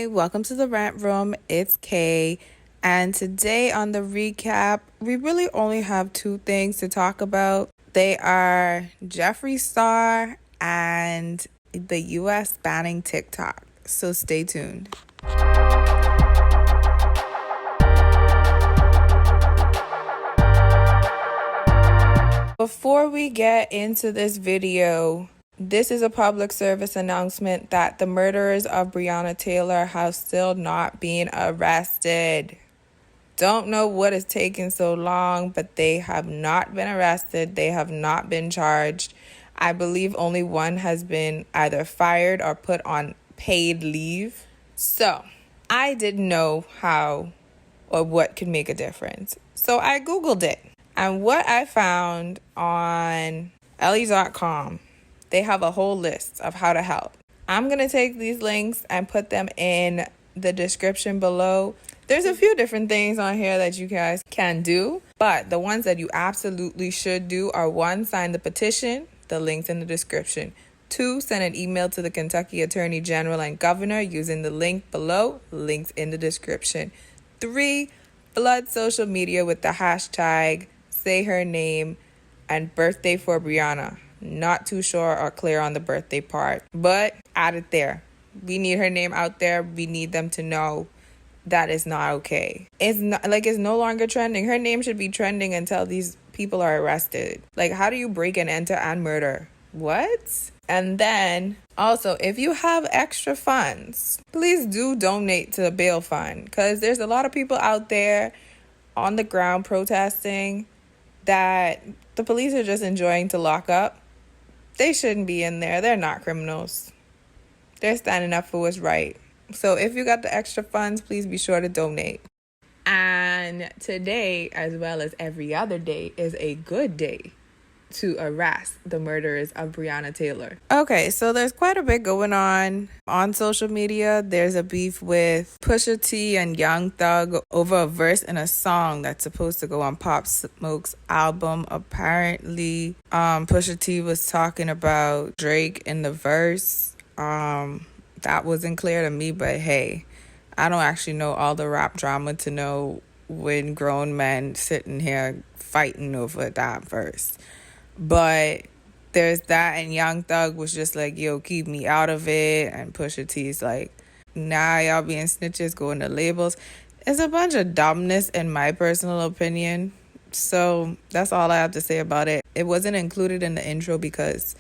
welcome to the Rant Room. It's Kay, and today on the recap, we really only have two things to talk about. They are Jeffree Star and the US banning TikTok. So stay tuned. Before we get into this video, this is a public service announcement that the murderers of Breonna Taylor have still not been arrested. Don't know what is taking so long, but they have not been arrested. They have not been charged. I believe only one has been either fired or put on paid leave. So I didn't know how or what could make a difference. So I Googled it. And what I found on Ellie.com, they have a whole list of how to help. I'm going to take these links and put them in the description below. There's a few different things on here that you guys can do, but the ones that you absolutely should do are: 1, sign the petition, the link's in the description. 2, send an email to the Kentucky Attorney General and Governor using the link below, links in the description. 3, flood social media with the hashtag, say her name, and birthday for Breonna. Not too sure or clear on the birthday part, but add it there. We need her name out there. We need them to know that is not okay. It's no longer trending. Her name should be trending until these people are arrested. Like, how do you break and enter and murder? What? And then also, if you have extra funds, please do donate to the bail fund, because there's a lot of people out there on the ground protesting that the police are just enjoying to lock up. They shouldn't be in there. They're not criminals. They're standing up for what's right. So if you got the extra funds, please be sure to donate. And today, as well as every other day, is a good day to arrest the murderers of Breonna Taylor. Okay, so there's quite a bit going on social media. There's a beef with Pusha T and Young Thug over a verse in a song that's supposed to go on Pop Smoke's album. Apparently, Pusha T was talking about Drake in the verse. That wasn't clear to me, but hey, I don't actually know all the rap drama to know when grown men sitting here fighting over that verse. But there's that, and Young Thug was just like, yo, keep me out of it. And Pusha T's like, nah, y'all being snitches, going to labels. It's a bunch of dumbness in my personal opinion. So that's all I have to say about it. It wasn't included in the intro because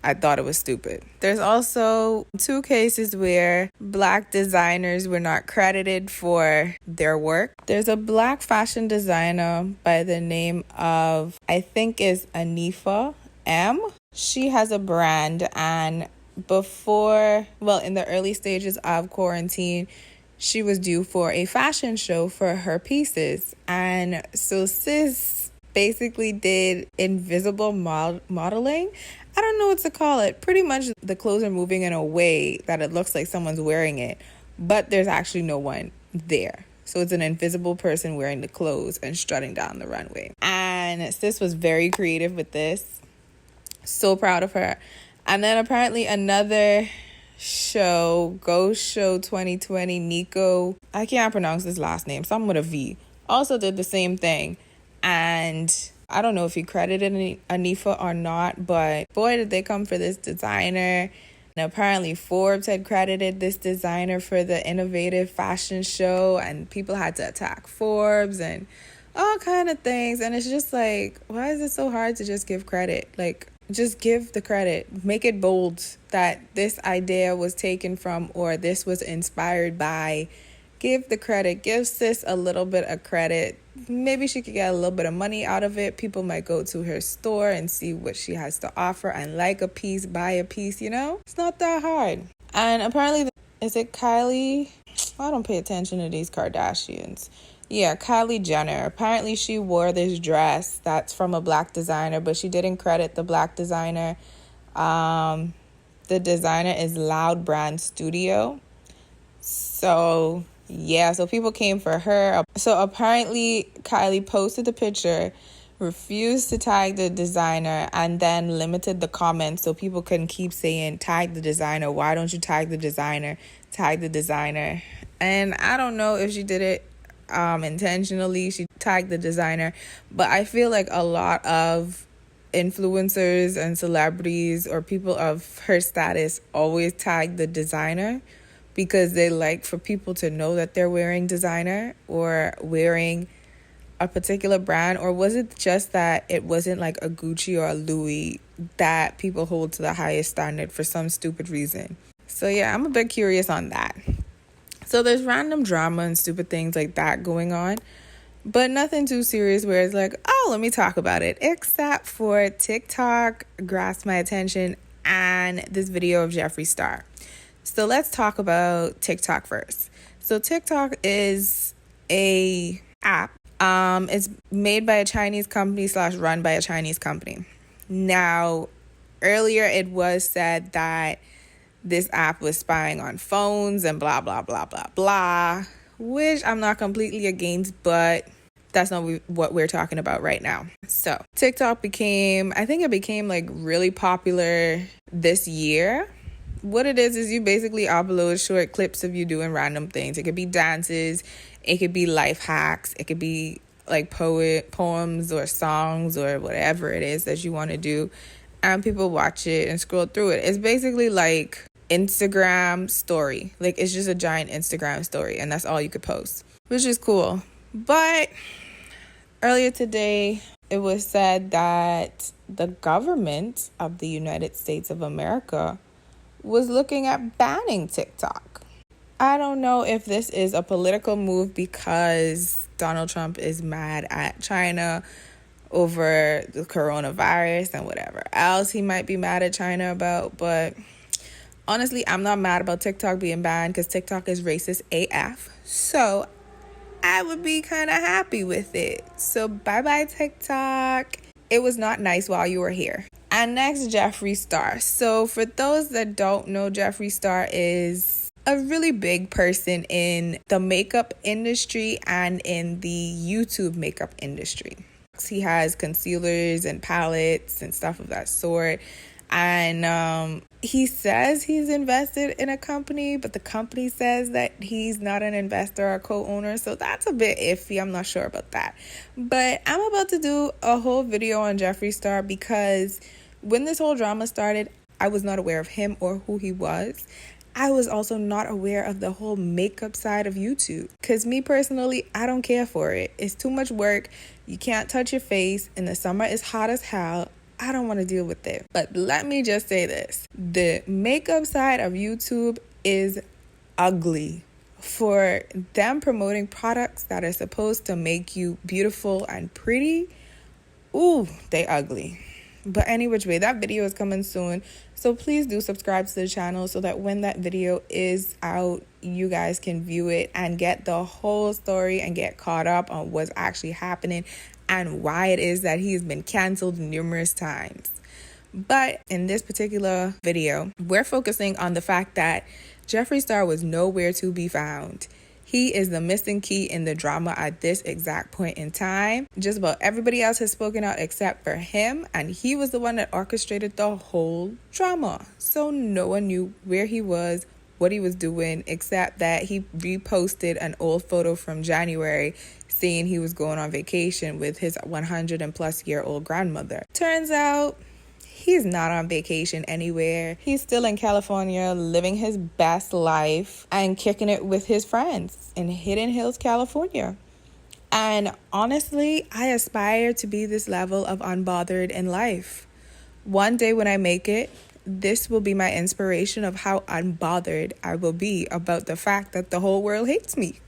I thought it was stupid. There's also 2 cases where Black designers were not credited for their work. There's a Black fashion designer by the name of, I think is Anifa M. She has a brand, and in the early stages of quarantine, she was due for a fashion show for her pieces. And so sis basically did invisible modeling. I don't know what to call it. Pretty much the clothes are moving in a way that it looks like someone's wearing it, but there's actually no one there. So it's an invisible person wearing the clothes and strutting down the runway. And sis was very creative with this. So proud of her. And then apparently another show, Ghost Show 2020, Nico, I can't pronounce his last name, something with a V, also did the same thing. And I don't know if he credited Anifa or not, but boy, did they come for this designer. And apparently Forbes had credited this designer for the innovative fashion show, and people had to attack Forbes and all kind of things. And it's just like, why is it so hard to just give credit? Like, just give the credit. Make it bold that this idea was taken from, or this was inspired by. Give the credit. Give sis a little bit of credit. Maybe she could get a little bit of money out of it. People might go to her store and see what she has to offer and like a piece, buy a piece, you know? It's not that hard. And apparently, is it Kylie? I don't pay attention to these Kardashians. Yeah, Kylie Jenner. Apparently she wore this dress that's from a Black designer, but she didn't credit the Black designer. The designer is Loud Brand Studio. So yeah, so people came for her. So apparently Kylie posted the picture, refused to tag the designer, and then limited the comments so people couldn't keep saying tag the designer. Why don't you tag the designer? tagged the designer. And I don't know if she did it intentionally. She tagged the designer, but I feel like a lot of influencers and celebrities or people of her status always tag the designer because they like for people to know that they're wearing designer or wearing a particular brand. Or was it just that it wasn't like a Gucci or a Louis that people hold to the highest standard for some stupid reason? So yeah, I'm a bit curious on that. So there's random drama and stupid things like that going on, but nothing too serious where it's like, oh, let me talk about it. Except for TikTok grasped my attention and this video of Jeffree Star. So let's talk about TikTok first. So TikTok is a app. It's made by a Chinese company / run by a Chinese company. Now, earlier it was said that this app was spying on phones and blah, blah, blah, blah, blah, which I'm not completely against, but that's not what we're talking about right now. So TikTok became like really popular this year. What it is you basically upload short clips of you doing random things. It could be dances, it could be life hacks, it could be like poems or songs or whatever it is that you want to do, and people watch it and scroll through it. It's basically like Instagram story. Like, it's just a giant Instagram story, and that's all you could post, which is cool. But earlier today, it was said that the government of the United States of America was looking at banning TikTok. I don't know if this is a political move because Donald Trump is mad at China over the coronavirus and whatever else he might be mad at China about. But honestly, I'm not mad about TikTok being banned because TikTok is racist AF. So I would be kind of happy with it. So bye-bye, TikTok. It was not nice while you were here. And next, Jeffree Star. So for those that don't know, Jeffree Star is a really big person in the makeup industry and in the YouTube makeup industry. He has concealers and palettes and stuff of that sort. And he says he's invested in a company, but the company says that he's not an investor or co-owner. So that's a bit iffy. I'm not sure about that. But I'm about to do a whole video on Jeffree Star because when this whole drama started, I was not aware of him or who he was. I was also not aware of the whole makeup side of YouTube. Because me personally, I don't care for it. It's too much work. You can't touch your face. In the summer, it's hot as hell. I don't want to deal with it. But let me just say this. The makeup side of YouTube is ugly. For them promoting products that are supposed to make you beautiful and pretty, ooh, they ugly. But any which way, that video is coming soon. So please do subscribe to the channel so that when that video is out, you guys can view it and get the whole story and get caught up on what's actually happening and why it is that he's been canceled numerous times. But in this particular video, we're focusing on the fact that Jeffree Star was nowhere to be found. He is the missing key in the drama at this exact point in time. Just about everybody else has spoken out except for him, and he was the one that orchestrated the whole drama. So no one knew where he was, what he was doing, except that he reposted an old photo from January saying he was going on vacation with his 100-plus-year-old grandmother. Turns out he's not on vacation anywhere. He's still in California living his best life and kicking it with his friends in Hidden Hills, California. And honestly, I aspire to be this level of unbothered in life. One day when I make it, this will be my inspiration of how unbothered I will be about the fact that the whole world hates me.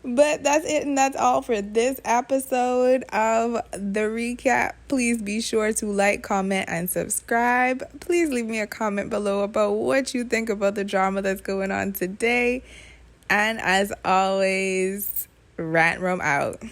But that's it, and that's all for this episode of The Recap. Please be sure to like, comment, and subscribe. Please leave me a comment below about what you think about the drama that's going on today. And as always, Rant Room out.